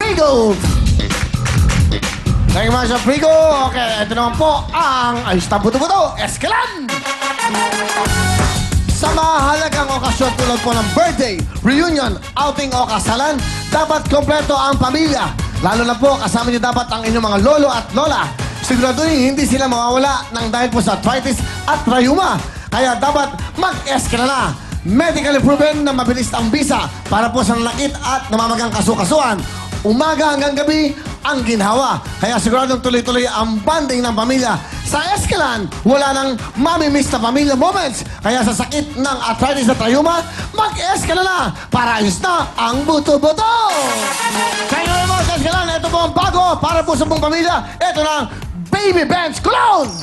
Prigo! Thank you much, Prigo. Okay, ito naman po ang Ayos na Buto-Buto, Escalan! Sa mahalagang okasyon tulad po ng birthday, reunion, outing o kasalan, dapat kompleto ang pamilya. Lalo na po, kasama niyo dapat ang inyong mga lolo at lola. Siguraduhin hindi sila mawawala ng dahil po sa arthritis at rayuma. Kaya dapat mag-eskala na. Medically proven na mabilis ang bisa para po sa nanakit at namamagang kasukasuan. Umaga hanggang gabi ang ginhawa. Kaya siguradong tuloy-tuloy ang bonding ng pamilya. Sa Escalan, wala nang mamimiss na pamilya moments. Kaya sa sakit ng arthritis at rayuma, mag-Escalan na para ayos na ang buto-buto. Kaya ngayon mga Escalan, ito po ang bago para po sa buong pamilya. Ito na ang Baby Bench Cologne!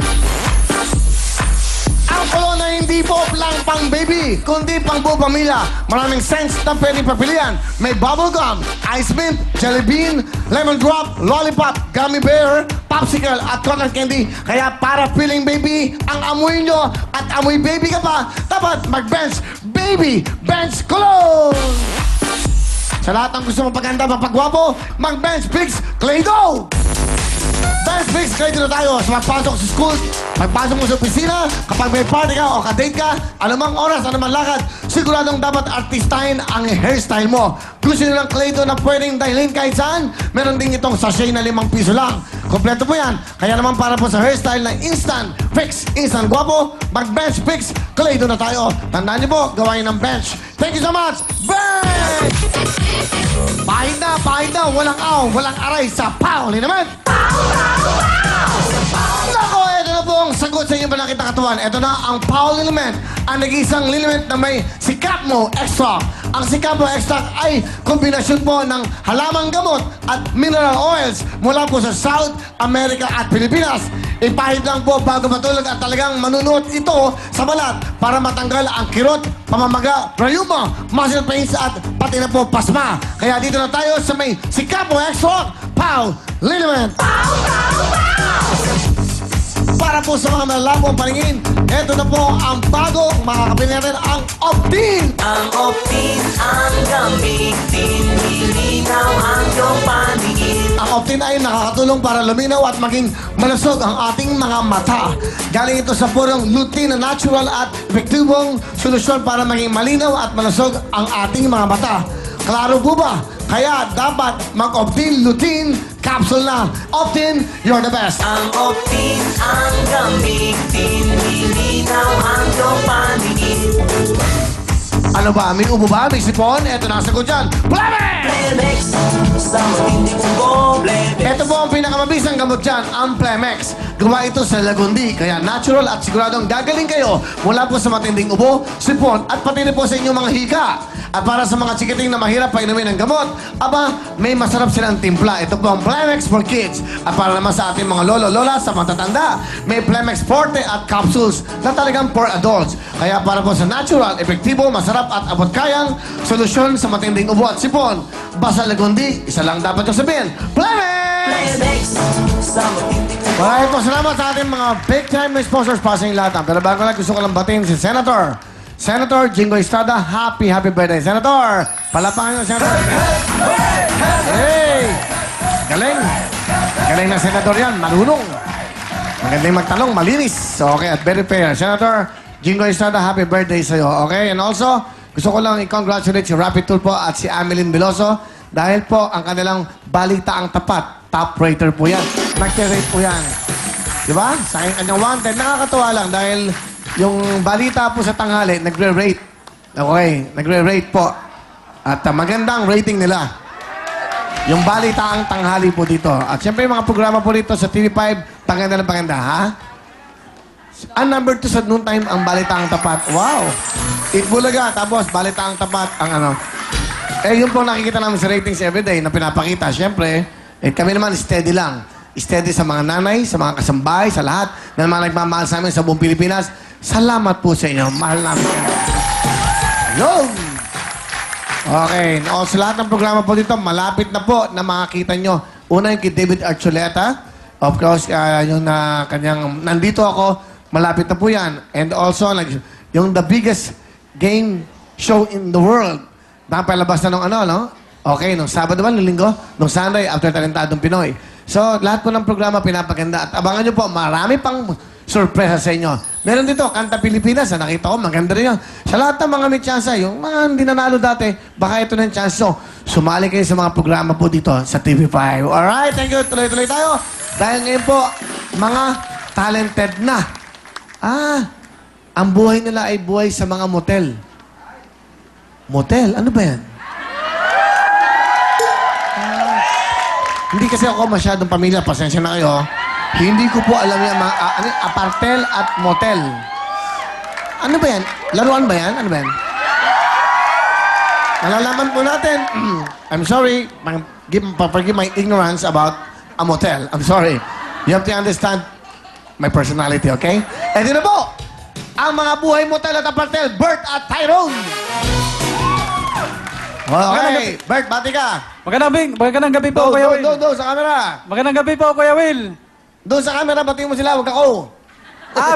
Ang cologne na hindi po lang pang baby, kundi pang buong pamilya. Maraming scents na pwedeng papilian. May bubblegum, ice mint, jelly bean, lemon drop, lollipop, gummy bear, popsicle at cotton candy. Kaya para feeling baby ang amoy nyo at amoy baby ka pa, dapat mag-bench Baby Bench Cologne! Sa lahat ng gusto mapaganda, mapagwapo, mag-bench Fix Claydo! Bench Fix Claydo na tayo sa magpasok sa school, magpasok mo sa opisina, kapag may party ka o ka-date ka, anumang oras, anumang lakad, siguradong dapat artistahin ang hairstyle mo. Gusto nyo ng Claydo na pwedeng dahilin kahit saan, meron din itong sachet na 5 piso lang. Kompleto po yan. Kaya naman para po sa hairstyle na instant fix, instant guwapo, mag-bench fix, Claydo na tayo. Tandaan niyo po, gawain ng bench. Thank you so much. Bench! Pahid na, walang aw, walang aray sa Pauli naman. Nako, ito na po ang sagot sa inyong balakit na katawan. Ito na ang Paul Liniment, ang nag-iisang liniment na may Sikapmo Extra. Ang Sikapmo Extra ay kombinasyon po ng halamang gamot at mineral oils mula po sa South America at Pilipinas. Ipahid lang po bago matulog at talagang manunuot ito sa balat para matanggal ang kirot, pamamaga, rayuma, muscle pains at pati na po pasma. Kaya dito na tayo sa may Sikapmo Extra Paul Liniment. Para po sa mga malalapong paningin, ito na po ang bago, makakabili natin ang Optin! Ang Optin, ang gamitin, nilinaw ang iyong paningin. Ang Optin ay nakakatulong para luminaw at maging malusog ang ating mga mata. Galing ito sa purong lutein na natural at epektibong solusyon para maging malinaw at malusog ang ating mga mata. Klaro po ba? Kaya dapat mag-Optin lutein capsule na. Optin, you're the best. Ang Optin, ang gamitin, nilinaw ang iyong paningin. Ano ba? May ubo ba? May sipon? Ito na ang sagot dyan. Plemex! Plemex, sa matinding tubo, Plemex. Ito po ang pinakamabisang gamot dyan, ang Plemex. Gawa ito sa Lagundi, kaya natural at siguradong gagaling kayo mula po sa matinding ubo, sipon, at pati na po sa inyong mga hika. At para sa mga chikiting na mahirap pa inumin ng gamot, aba, may masarap silang timpla. Ito po ang Plemex for Kids. At para naman sa ating mga lolo-lola, sa matatanda, may Plemex Forte at capsules na talagang for adults. Kaya para po sa natural, epektibo, masarap at abot-kayang solusyon sa matinding ubo at sipon. Basta Lagundi, isa lang dapat yung sabihin, Plemex! Plemex, sa matinding tubo. Maraming po salamat sa ating mga big-time sponsors pa sa inyong lahat. Pero bago lang, gusto ko lang batiin si Senator Jingo Estrada. Happy birthday, Senator! Palapakan nyo, Senator. Hey! Galing! Galing na Senator yan, marunong. Magandang magtanong, malinis. Okay, at very fair. Senator Jingo Estrada, happy birthday sa'yo. Okay, and also, gusto ko lang i-congratulate si Rapid Tool po at si Ameline Veloso dahil po ang kanilang balitaang tapat, top rater po yan. Nag-rate po yan. Diba? Sa aking kanyang wanted, nakakatuwa lang dahil yung balita po sa tanghali, nagre-rate. Okay, nagre-rate po. At magandang rating nila. Yung balita ang tanghali po dito. At syempre yung mga programa po dito sa TV5, paganda ng paganda, ha? Ang number 2 sa noon time, ang balita ang tapat. Wow! Itbulaga, tapos balita ang tapat, ang ano. Eh, yun po nakikita namin sa ratings everyday na pinapakita. Syempre, kami naman steady lang. Steady sa mga nanay, sa mga kasambahay, sa lahat na mga nagmamahal sa amin sa buong Pilipinas. Salamat po sa inyo. Mahal namin. Yun! Okay. O, sa lahat ng programa po dito, malapit na po na makakita nyo. Una yung kay David Archuleta. Of course, yung na kanyang, nandito ako, malapit na po yan. And also, yung the biggest game show in the world. Napalabas na nung ano, no? Okay, nung Sabado ba, nung Linggo? Nung Sunday, after Talentadong Pinoy. So, lahat po ng programa pinapaganda. At abangan nyo po, marami pang sorpresa sa inyo. Meron dito, Kanta Pilipinas. Nakita ko, maganda rin yun. Sa lahat ng mga may tsansa, yung mga hindi nanalo dati, baka ito na yung chance. So, sumali kayo sa mga programa po dito sa TV5. Alright, thank you. Tuloy-tuloy tayo. Dahil ngayon po, mga talented na. Ang buhay nila ay buhay sa mga motel. Motel? Ano ba yan? Hindi kasi ako masyadong pamilya. Pasensya na kayo. Hindi ko po alam yan. Apartel at motel. Ano ba yan? Laruan ba yan? Ano ba yan? Nalalaman po natin. I'm sorry. Forgive my ignorance about a motel. I'm sorry. You have to understand my personality, okay? Eh, dito po, ang mga buhay motel at apartel, Bert at Tyrone. Okay, Bert, bati ka. Magandang gabi po, Kuya Will. Do, sa camera. Magandang gabi po, Kuya Will. Doon sa camera, bati mo sila, huwag ako.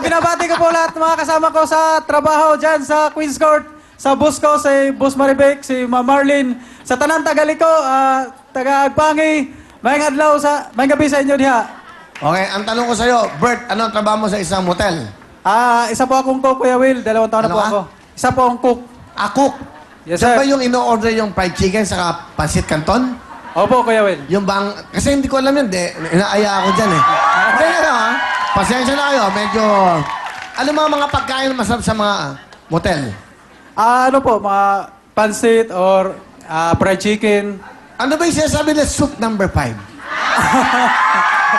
Binabati ko po lahat ng mga kasama ko sa trabaho dyan sa Queen's Court, sa boss ko, si Boss Maribek, si Ma Marlene, sa Tanan Tagaliko, taga-Agpangi, mayang gabi sa inyo diha. Okay, ang tanong ko sa'yo, Bert, ano ang trabaho mo sa isang motel? Isa po akong cook, Kuya Will. 2 taon na Ano po ka? ako. Isa po akong cook. Cook. Yes, Saan sir. ba yung ino-order yung fried chicken sa pansit canton? Opo, Kuya Will. Yung bang... Kasi hindi ko alam yun, inaaya ako dyan eh. Kaya ano ha? Pasensya na kayo, medyo... Ano mga pagkain na masarap sa mga motel? Ano po, mga pansit or fried chicken. Ano ba yung sinasabi na soup number 5?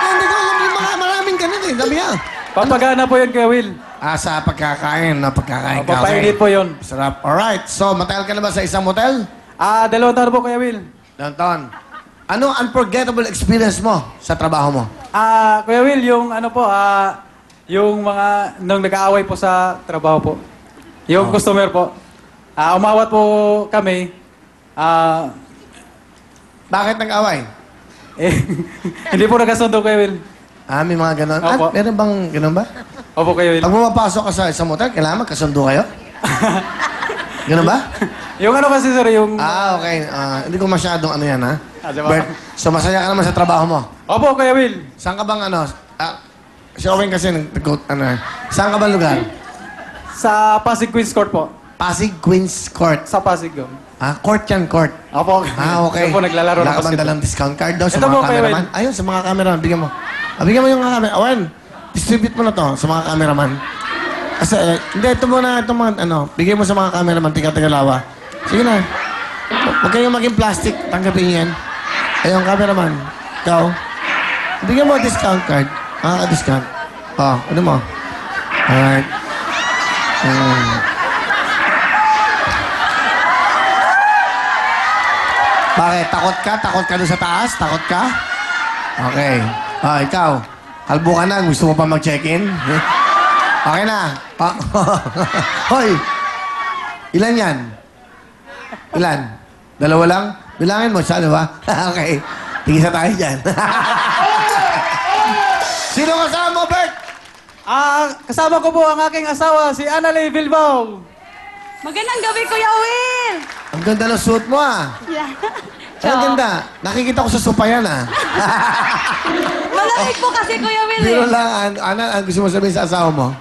Hindi ko alam yung mga maraming ganun eh. Sabi niya. Papagana po yun, Kuya Will. Sa pagkakain, pagkakain ka. Papainit po yun. Sarap. Alright. So, matagal ka na ba sa isang motel? 2 taon na po, Kuya Will. Danton. Ano unforgettable experience mo sa trabaho mo? Kuya Will, yung ano po, yung mga nung nag-aaway po sa trabaho po. Yung customer po. Umawat po kami. Bakit nag-away? Hindi po nagkasundo, Kuya Will. May mga ganon. Opo. Meron bang ganon ba? Opo, Kuya Will. Pag pumapasok ka sa isang motel, kailangan magkasundo kayo? Ganon ba? Yung ano kasi, sir, yung... Okay. Hindi ko masyadong ano yan, ha? Diba? Bert, so masaya ka naman sa trabaho mo? Opo, Kuya Will. Saan ka bang ano? Si Owen kasi saan ka bang lugar? Sa Pasig Queen's Court po. Pasig Queen's Court. Sa Pasig yun. Court yan, court. Opo. Okay. Doon po naglalaro Wala ng ka bang basketball. dalang discount card daw sa Ito mga po, Kuya cameraman? Will. Ayun, sa mga cameraman. Bigyan mo. Bigyan mo yung mga cameraman. Owen, distribute mo na to sa mga cameraman. Kasi, hindi, ito muna, ito mga, bigyan mo sa mga cameraman, tiga-tigalawa. Sige na. Huwag kayong maging plastic. Tanggapin yan. Ayun, cameraman. Ikaw. Bigyan mo discount card. Discount. Ano mo? Alright. Bakit? Takot ka? Takot ka doon sa taas? Takot ka? Okay. Ikaw. Halbo ka na. Gusto mo pa mag-check-in? Okay na. Hoy! Ilan yan? Ilan? 2 lang? Bilangin mo, siya, di ba? Okay. Tigisa tayo dyan. Sino kasama mo, Bert? Kasama ko po ang aking asawa, si Annalie Bilbao. Magandang gabi, Kuya Will! Ang ganda ng suit mo, Yeah. Ang ganda. Nakikita ko sa sopa yan, Malamig po kasi, Kuya Will. Biro lang, ang gusto mo sabihin sa asawa mo?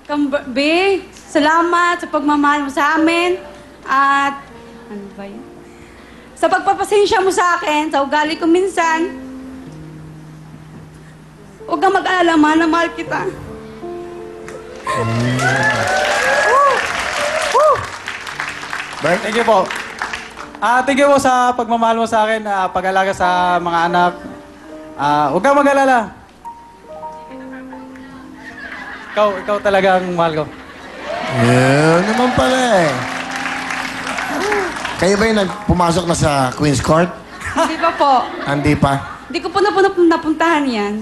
Kambi, salamat sa pagmamahal mo sa amin. At, ano ba yun? Sa pagpapasensya mo sa akin, sa ugali ko minsan. Huwag kang mag-alala, mahal na mahal kita. Bert? Thank you po. Thank you po sa pagmamahal mo sa akin, pag-alaga sa mga anak. Huwag kang mag-alala. Ikaw talagang mahal ko. Yun naman pala eh. Kayo ba yung pumasok na sa Queen's Court? Hindi pa po. Hindi pa. Hindi ko po napuntahan yan.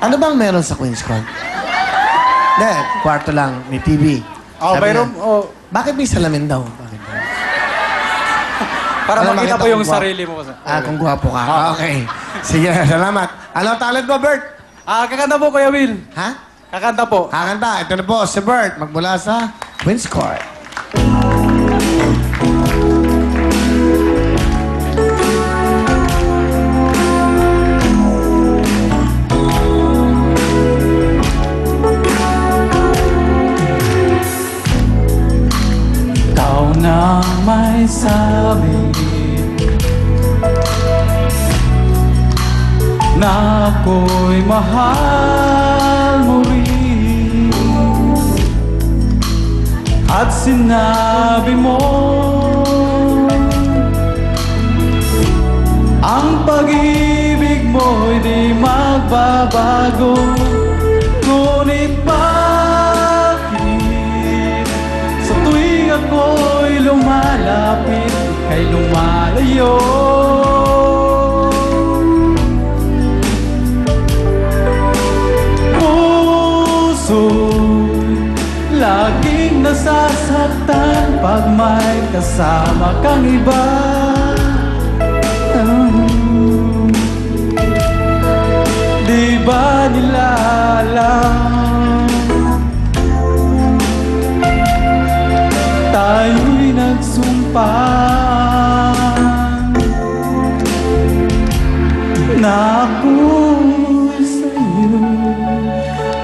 Ano bang meron sa Queen's Court? Hindi, kwarto lang, may TV. Sabi Mayroon, niya, bakit may salamin daw? Bakit daw? para Ano, makita makita po kung yung gwapo. sarili mo. Kung gwapo ka. Okay. Sige, salamat. Ano talent mo, Bert? Kakanta po, Kuya Will. Ha? Kakanta po. Kakanta. Ito na po, si Bert. Magmula sa Queen's Court. may sabi na ako'y mahal mo rin, at sinabi mo ang pag-ibig mo'y di magbabago. Ngunit bakit sa tuwing ako'y lumalapit, ika'y lumalayo? Puso'y laging nasasaktan pag may kasama kang iba. Di ba nila alam, tayo'y nagsumpaan na ako'y sa'yo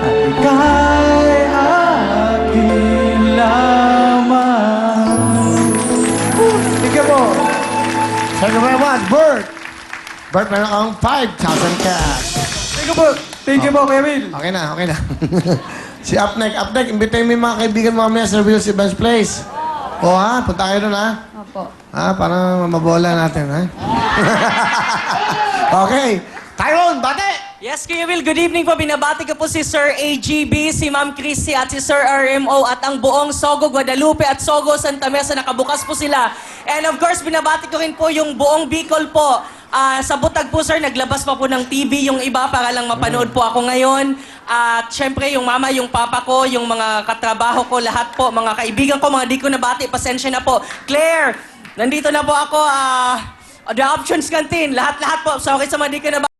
at ika'y akin lamang. Thank you po. Thank you very much, Bert. Bert, meron kang 5,000 cash. Thank you po, Kevin. Okay na, okay na. Si Upneck, imbitayin mo yung mga kaibigan mo mamaya sa Reveals Events Place. O ha, punta kayo doon ha. Opo. Ha, para mabola natin ha. Okay. Tyrone, bate! Yes, Kuya Will, good evening po. Binabati ko po si Sir AGB, si Ma'am Chrissy at si Sir RMO at ang buong Sogo Guadalupe at Sogo Santa Mesa. Nakabukas po sila. And of course, binabati ko rin po yung buong Bicol po. Sa Butag po, sir, naglabas pa po ng TV yung iba para lang mapanood po ako ngayon. At syempre, yung mama, yung papa ko, yung mga katrabaho ko, lahat po, mga kaibigan ko, mga di ko nabati, pasensya na po. Claire, nandito na po ako. The Options Canteen, lahat-lahat po. Sorry sa mga di ko nabati.